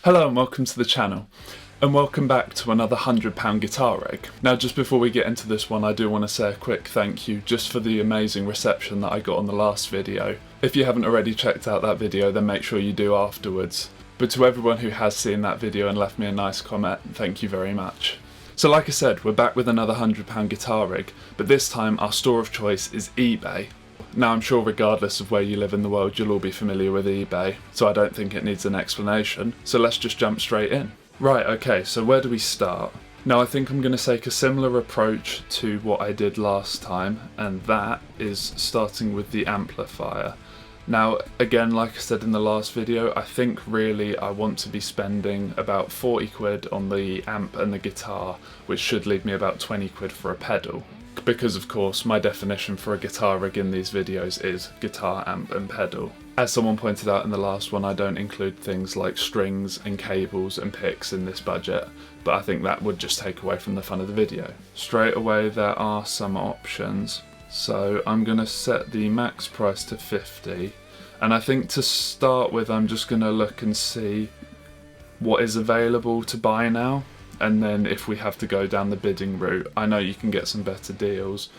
Hello and welcome to the channel, and welcome back to another £100 guitar rig. Now just before we get into this one, I do want to say a quick thank you just for the amazing reception that I got on the last video. If you haven't already checked out that video, then make sure you do afterwards. But to everyone who has seen that video and left me a nice comment, thank you very much. So like I said, we're back with another £100 guitar rig, but this time our store of choice is eBay. Now I'm sure regardless of where you live in the world you'll all be familiar with eBay, so I don't think it needs an explanation, so let's just jump straight in. Right, okay, so where do we start? Now I think I'm going to take a similar approach to what I did last time, and that is starting with the amplifier. Now again, like I said in the last video, I think really I want to be spending about 40 quid on the amp and the guitar, which should leave me about 20 quid for a pedal. Because of course my definition for a guitar rig in these videos is guitar, amp and pedal. As someone pointed out in the last one, I don't include things like strings and cables and picks in this budget, but I think that would just take away from the fun of the video. Straight away there are some options, so I'm going to set the max price to 50, and I think to start with I'm just going to look and see what is available to buy now. And then if we have to go down the bidding route, I know you can get some better deals,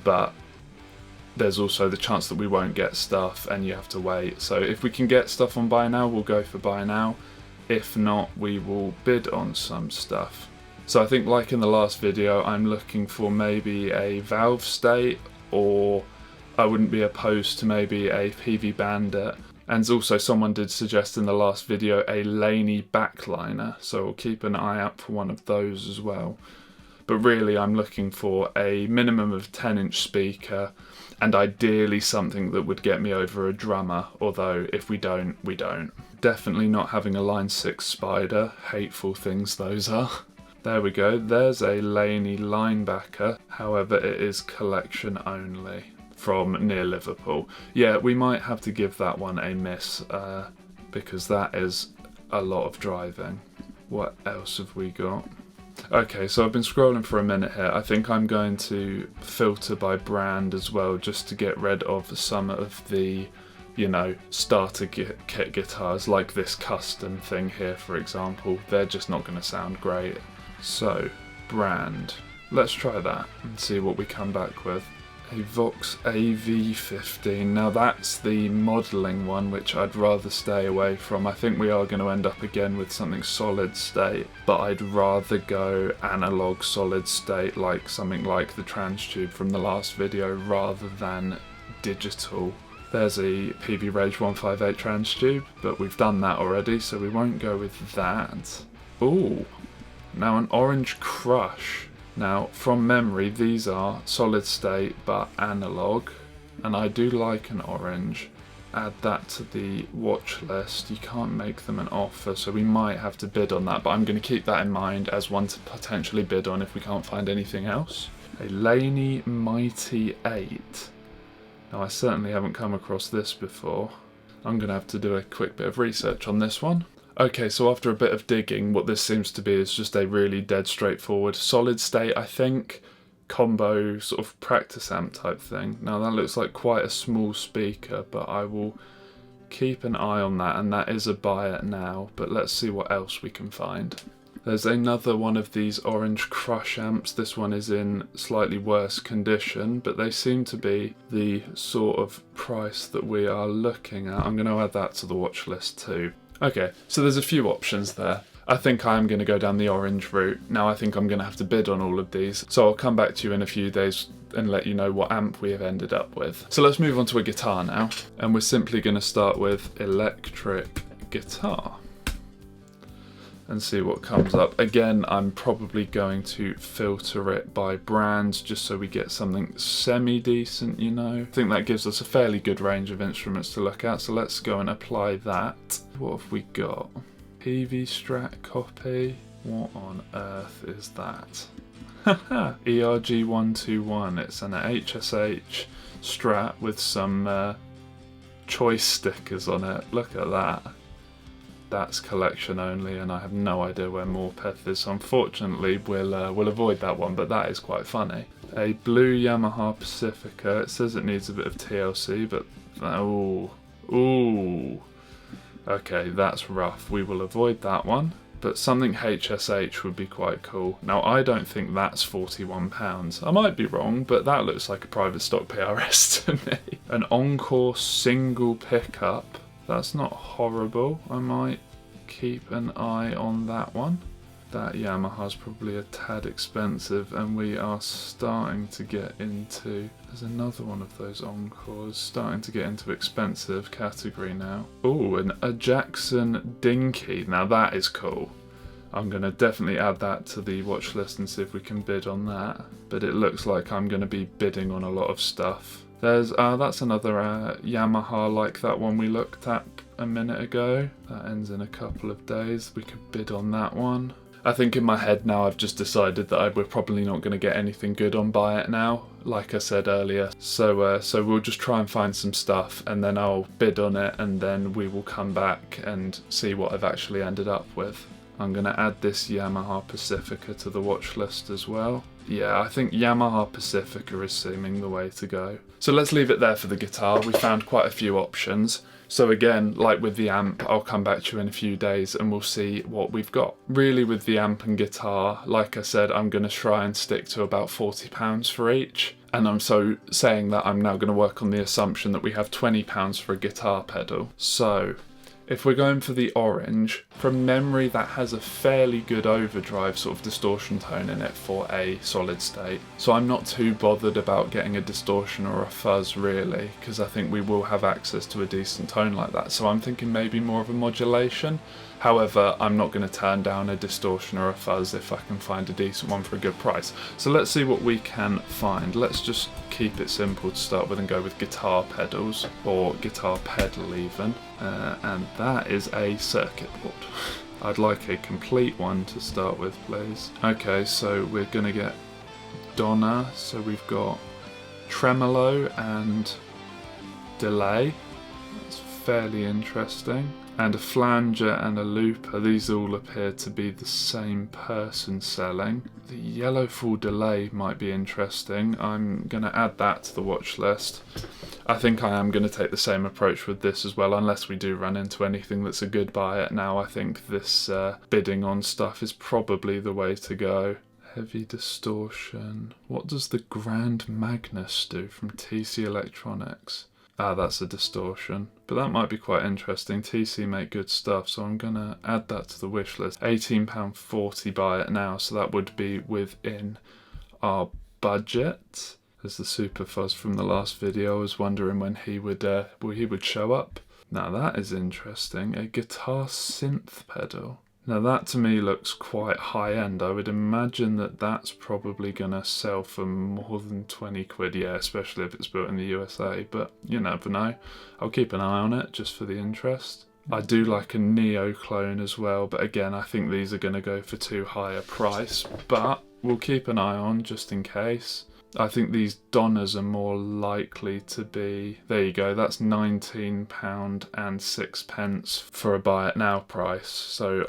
but there's also the chance that we won't get stuff and you have to wait. So if we can get stuff on buy now, we'll go for buy now. If not, we will bid on some stuff. So I think like in the last video, I'm looking for maybe a valve state, or I wouldn't be opposed to maybe a PV Bandit. And also someone did suggest in the last video a Laney backliner, so we'll keep an eye out for one of those as well. But really I'm looking for a minimum of 10-inch speaker, and ideally something that would get me over a drummer, although if we don't, we don't. Definitely not having a Line 6 Spider, hateful things those are. There we go, there's a Laney linebacker, however it is collection only. From near Liverpool. Yeah, we might have to give that one a miss because that is a lot of driving. What else have we got? Okay, so I've been scrolling for a minute here. I think I'm going to filter by brand as well, just to get rid of some of the, you know, starter kit guitars, like this custom thing here for example. They're just not going to sound great. So, brand. Let's try that and see what we come back with. A Vox AV15, now that's the modelling one, which I'd rather stay away from. I think we are going to end up again with something solid state, but I'd rather go analog solid state, like something like the Transtube from the last video, rather than digital. There's a PV Rage 158 Transtube, but we've done that already, so we won't go with that. Ooh, now an Orange Crush. Now, from memory, these are solid state but analog, and I do like an orange. Add that to the watch list. You can't make them an offer, so we might have to bid on that, but I'm going to keep that in mind as one to potentially bid on if we can't find anything else. A Laney Mighty 8. Now, I certainly haven't come across this before. I'm going to have to do a quick bit of research on this one. Okay, so after a bit of digging, what this seems to be is just a really dead straightforward solid state, I think, combo sort of practice amp type thing. Now that looks like quite a small speaker, but I will keep an eye on that, and that is a buy it now, but let's see what else we can find. There's another one of these Orange Crush amps. This one is in slightly worse condition, but they seem to be the sort of price that we are looking at. I'm going to add that to the watch list too. Okay, so there's a few options there. I think I am going to go down the orange route. Now I think I'm going to have to bid on all of these, so I'll come back to you in a few days and let you know what amp we have ended up with. So let's move on to a guitar now, and we're simply going to start with electric guitar and see what comes up. Again, I'm probably going to filter it by brand just so we get something semi-decent, you know. I think that gives us a fairly good range of instruments to look at, so let's go and apply that. What have we got? PV Strat copy? What on earth is that? Haha, ERG121. It's an HSH Strat with some choice stickers on it. Look at that. That's collection only, and I have no idea where Morpeth is, so unfortunately we'll avoid that one, but that is quite funny. A blue Yamaha Pacifica. It says it needs a bit of TLC, but ooh, Okay, that's rough. We will avoid that one. But something HSH would be quite cool. Now, I don't think that's £41. I might be wrong, but that looks like a private stock PRS to me. An Encore single pickup. That's not horrible. I might keep an eye on that one. That Yamaha's probably a tad expensive, and we are starting to get into... There's another one of those Encores starting to get into expensive category now. Oh, a Jackson Dinky. Now that is cool. I'm going to definitely add that to the watch list and see if we can bid on that. But it looks like I'm going to be bidding on a lot of stuff. There's that's another Yamaha like that one we looked at a minute ago. That ends in a couple of days. We could bid on that one. I think in my head now I've just decided that we're probably not going to get anything good on Buy It Now, like I said earlier. So we'll just try and find some stuff, and then I'll bid on it, and then we will come back and see what I've actually ended up with. I'm going to add this Yamaha Pacifica to the watch list as well. Yeah, I think Yamaha Pacifica is seeming the way to go. So let's leave it there for the guitar. We found quite a few options. So again, like with the amp, I'll come back to you in a few days and we'll see what we've got. Really with the amp and guitar, like I said, I'm going to try and stick to about £40 for each. And I'm so saying that I'm now going to work on the assumption that we have £20 for a guitar pedal. So if we're going for the orange, from memory that has a fairly good overdrive sort of distortion tone in it for a solid state. So I'm not too bothered about getting a distortion or a fuzz really, because I think we will have access to a decent tone like that. So I'm thinking maybe more of a modulation. However, I'm not going to turn down a distortion or a fuzz if I can find a decent one for a good price. So let's see what we can find. Let's just keep it simple to start with and go with guitar pedals, or guitar pedal even. And that is a circuit board. I'd like a complete one to start with, please. Okay, so we're going to get Donna. So we've got tremolo and delay. That's fairly interesting. And a flanger and a looper. These all appear to be the same person selling. The yellow full delay might be interesting. I'm going to add that to the watch list. I think I am going to take the same approach with this as well, unless we do run into anything that's a good buy it now. I think this bidding on stuff is probably the way to go. Heavy distortion. What does the Grand Magnus do from TC Electronics? Ah, that's a distortion. But that might be quite interesting. TC make good stuff, so I'm going to add that to the wish list. £18.40 buy it now, so that would be within our budget. There's the Super Fuzz from the last video. I was wondering when he would show up. Now that is interesting. A guitar synth pedal. Now that to me looks quite high end. I would imagine that that's probably gonna sell for more than 20 quid, yeah, especially if it's built in the USA, but you never know. I'll keep an eye on it just for the interest. I do like a Neo clone as well, but again, I think these are gonna go for too high a price, but we'll keep an eye on just in case. I think these Donnas are more likely to be... There you go, that's £19.06 for a buy it now price. So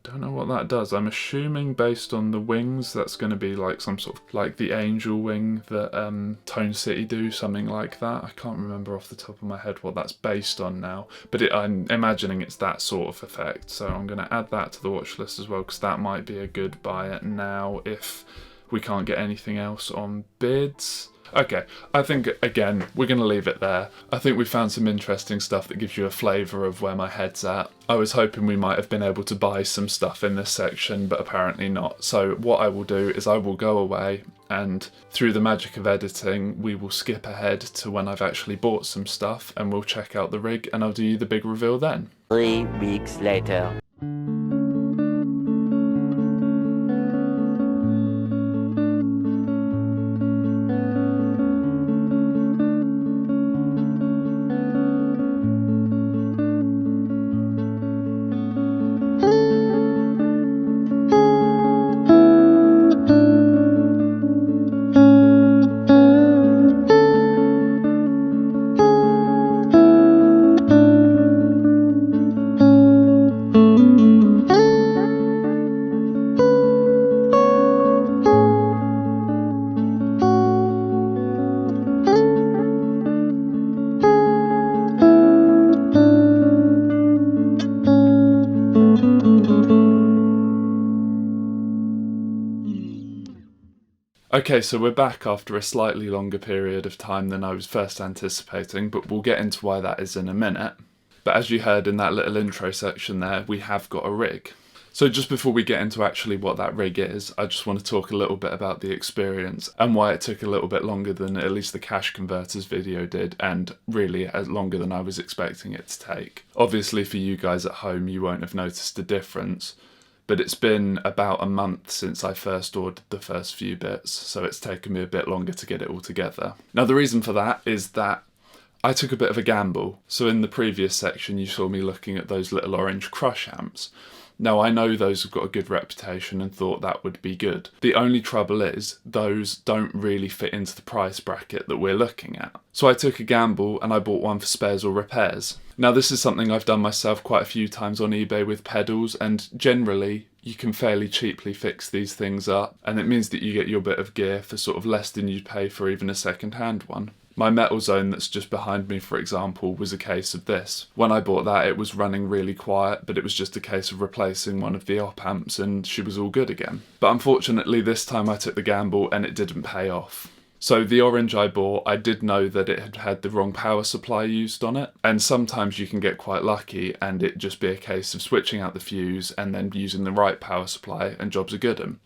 don't know what that does. I'm assuming based on the wings, that's going to be like some sort of like the angel wing that Tone City do, something like that. I can't remember off the top of my head what that's based on now, but I'm imagining it's that sort of effect. So I'm going to add that to the watch list as well, because that might be a good buy it now if we can't get anything else on bids. Okay, I think, again, we're going to leave it there. I think we found some interesting stuff that gives you a flavour of where my head's at. I was hoping we might have been able to buy some stuff in this section, but apparently not. So what I will do is I will go away and through the magic of editing, we will skip ahead to when I've actually bought some stuff and we'll check out the rig and I'll do you the big reveal then. 3 weeks later. Okay, so we're back after a slightly longer period of time than I was first anticipating, but we'll get into why that is in a minute. But as you heard in that little intro section there, we have got a rig. So just before we get into actually what that rig is, I just want to talk a little bit about the experience and why it took a little bit longer than at least the cash converters video did, and really longer than I was expecting it to take. Obviously for you guys at home, you won't have noticed a difference, but it's been about a month since I first ordered the first few bits, so it's taken me a bit longer to get it all together. Now the reason for that is that I took a bit of a gamble. So in the previous section you saw me looking at those little orange crush amps. Now I know those have got a good reputation and thought that would be good. The only trouble is those don't really fit into the price bracket that we're looking at. So I took a gamble and I bought one for spares or repairs. Now this is something I've done myself quite a few times on eBay with pedals, and generally you can fairly cheaply fix these things up, and it means that you get your bit of gear for sort of less than you'd pay for even a second-hand one. My metal zone that's just behind me, for example, was a case of this. When I bought that, it was running really quiet, but it was just a case of replacing one of the op amps and she was all good again. But unfortunately, this time I took the gamble and it didn't pay off. So the orange I bought, I did know that it had had the wrong power supply used on it, and sometimes you can get quite lucky and it just be a case of switching out the fuse and then using the right power supply and jobs are good 'un.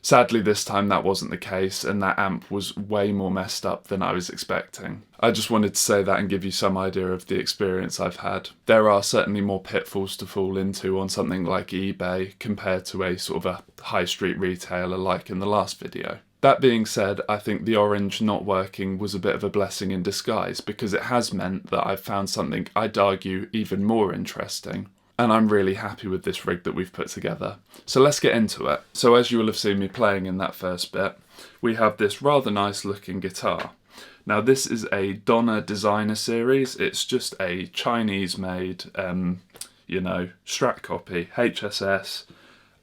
Sadly this time that wasn't the case, and that amp was way more messed up than I was expecting. I just wanted to say that and give you some idea of the experience I've had. There are certainly more pitfalls to fall into on something like eBay compared to a sort of a high street retailer like in the last video. That being said, I think the orange not working was a bit of a blessing in disguise, because it has meant that I've found something I'd argue even more interesting. And I'm really happy with this rig that we've put together. So let's get into it. So as you will have seen me playing in that first bit, we have this rather nice looking guitar. Now this is a Donner Designer Series. It's just a Chinese made, Strat copy, HSS.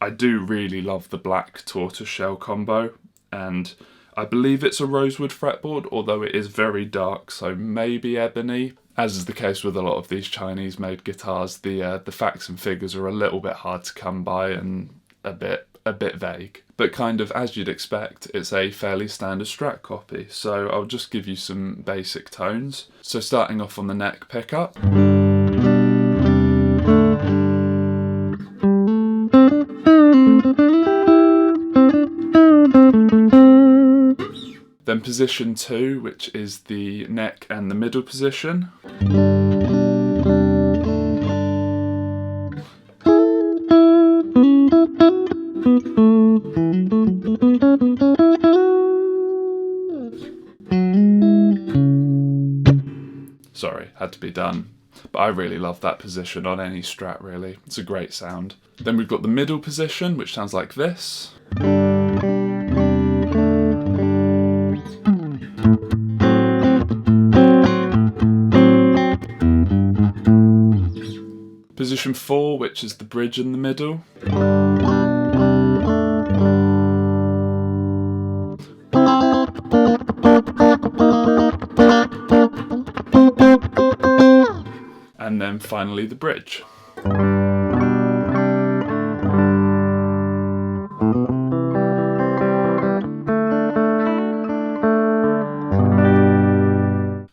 I do really love the black tortoiseshell combo, and I believe it's a rosewood fretboard, although it is very dark, so maybe ebony. As is the case with a lot of these Chinese made guitars, the facts and figures are a little bit hard to come by and a bit vague. But kind of as you'd expect, it's a fairly standard Strat copy. So I'll just give you some basic tones. So starting off on the neck pickup. Then position 2, which is the neck and the middle position. Sorry, had to be done. But I really love that position on any Strat, really. It's a great sound. Then we've got the middle position, which sounds like this. Position 4, which is the bridge in the middle. And then finally the bridge.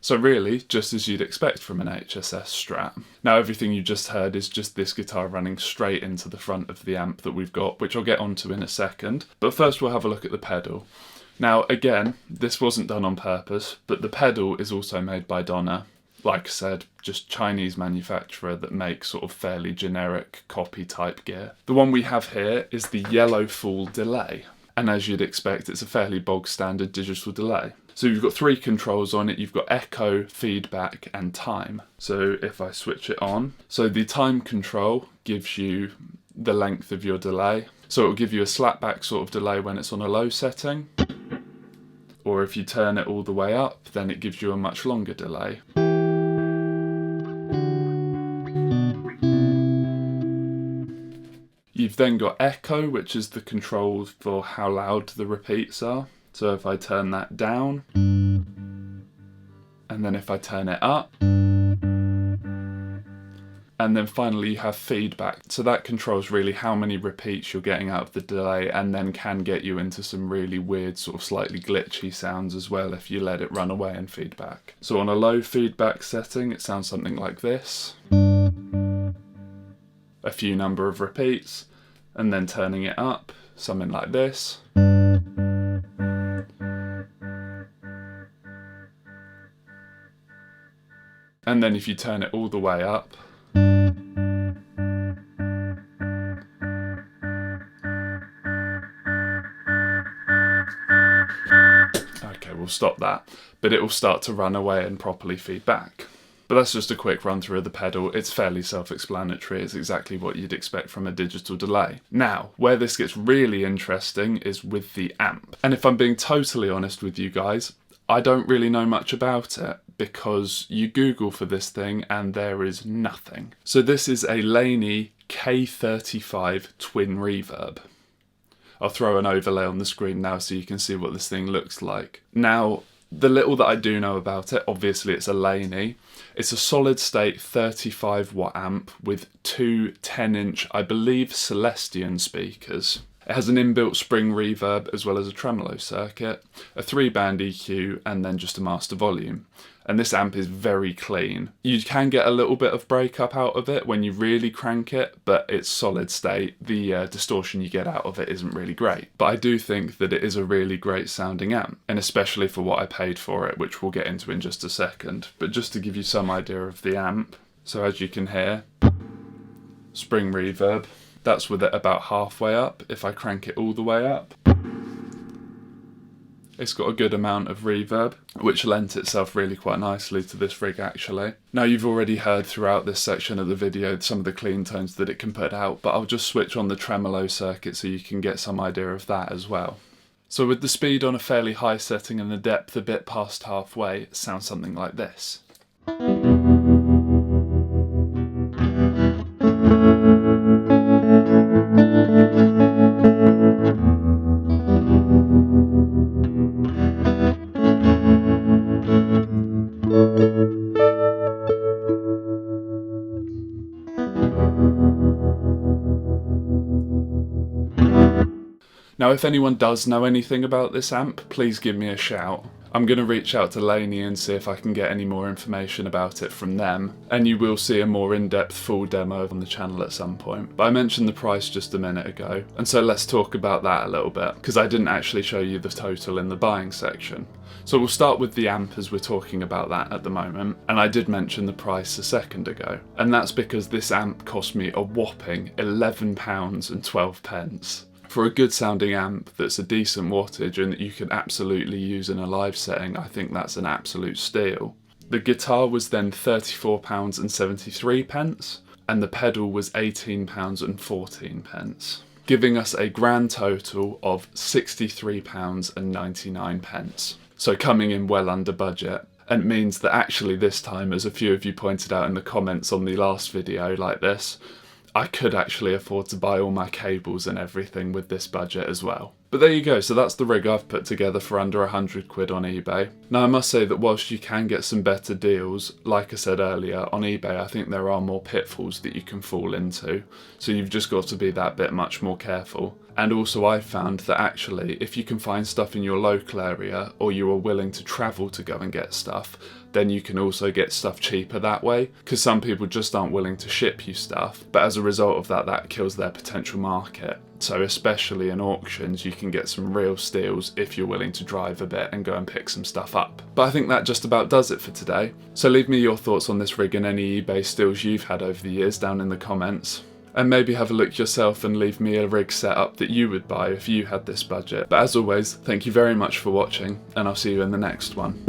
So really, just as you'd expect from an HSS Strat. Now everything you just heard is just this guitar running straight into the front of the amp that we've got, which I'll get onto in a second. But first we'll have a look at the pedal. Now again, this wasn't done on purpose, but the pedal is also made by Donner. Like I said, just Chinese manufacturer that makes sort of fairly generic copy type gear. The one we have here is the Yellow Fall delay. And as you'd expect, it's a fairly bog standard digital delay. So you've got 3 controls on it. You've got echo, feedback, and time. So if I switch it on, so the time control gives you the length of your delay. So it'll give you a slapback sort of delay when it's on a low setting. Or if you turn it all the way up, then it gives you a much longer delay. You've then got echo, which is the control for how loud the repeats are. So if I turn that down, and then if I turn it up, and And then finally you have feedback. So that controls really how many repeats you're getting out of the delay, and then can get you into some really weird sort of slightly glitchy sounds as well if you let it run away in feedback. So on a low feedback setting it sounds something like this. A few number of repeats, and then turning it up, something like this. And then if you turn it all the way up, okay, we'll stop that, but it will start to run away and properly feed back. But that's just a quick run through of the pedal. It's fairly self-explanatory. It's exactly what you'd expect from a digital delay. Now, where this gets really interesting is with the amp. And if I'm being totally honest with you guys, I don't really know much about it, because you Google for this thing and there is nothing. So this is a Laney K35 twin reverb. I'll throw an overlay on the screen now so you can see what this thing looks like. Now, the little that I do know about it, obviously it's a Laney. It's a solid state 35 watt amp with two 10-inch, I believe, Celestion speakers. It has an inbuilt spring reverb as well as a tremolo circuit, a 3-band EQ, and then just a master volume. And this amp is very clean. You can get a little bit of breakup out of it when you really crank it, but it's solid state. The distortion you get out of it isn't really great. But I do think that it is a really great sounding amp, and especially for what I paid for it, which we'll get into in just a second. But just to give you some idea of the amp, so as you can hear, spring reverb. That's with it about halfway up. If I crank it all the way up, it's got a good amount of reverb, which lent itself really quite nicely to this rig actually. Now you've already heard throughout this section of the video some of the clean tones that it can put out, but I'll just switch on the tremolo circuit so you can get some idea of that as well. So with the speed on a fairly high setting and the depth a bit past halfway, it sounds something like this. Now if anyone does know anything about this amp, please give me a shout. I'm going to reach out to Laney and see if I can get any more information about it from them, and you will see a more in-depth full demo on the channel at some point. But I mentioned the price just a minute ago, and so let's talk about that a little bit, because I didn't actually show you the total in the buying section. So we'll start with the amp as we're talking about that at the moment, and I did mention the price a second ago, and that's because this amp cost me a whopping £11.12. For a good sounding amp that's a decent wattage and that you can absolutely use in a live setting, I think that's an absolute steal. The guitar was then £34.73 and the pedal was £18.14, giving us a grand total of £63.99. So coming in well under budget. And means that actually this time, as a few of you pointed out in the comments on the last video like this, I could actually afford to buy all my cables and everything with this budget as well. But there you go, so that's the rig I've put together for under £100 on eBay. Now I must say that whilst you can get some better deals, like I said earlier, on eBay I think there are more pitfalls that you can fall into, so you've just got to be that bit much more careful. And also I found that actually if you can find stuff in your local area, or you are willing to travel to go and get stuff, then you can also get stuff cheaper that way, because some people just aren't willing to ship you stuff, but as a result of that, that kills their potential market. So especially in auctions, you can get some real steals if you're willing to drive a bit and go and pick some stuff up. But I think that just about does it for today. So leave me your thoughts on this rig and any eBay steals you've had over the years down in the comments. And maybe have a look yourself and leave me a rig setup that you would buy if you had this budget. But as always, thank you very much for watching, and I'll see you in the next one.